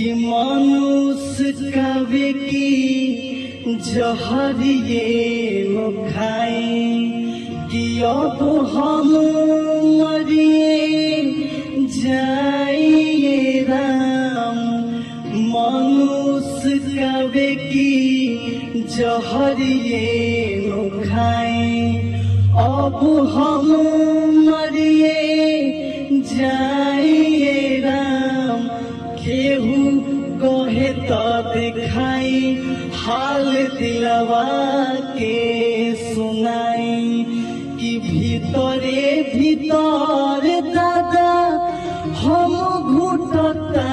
कि मनुष्य कभी की जहरिए खाए कि अब हम मरिए जाइए राम। मनुष्य कभी की जहरिए खाए अब हम मरिए जाइए राम। केहू कहे तो दिखाई हाल दिलवा के सुनाई कि भीतरे भीतर दादा हम घुटता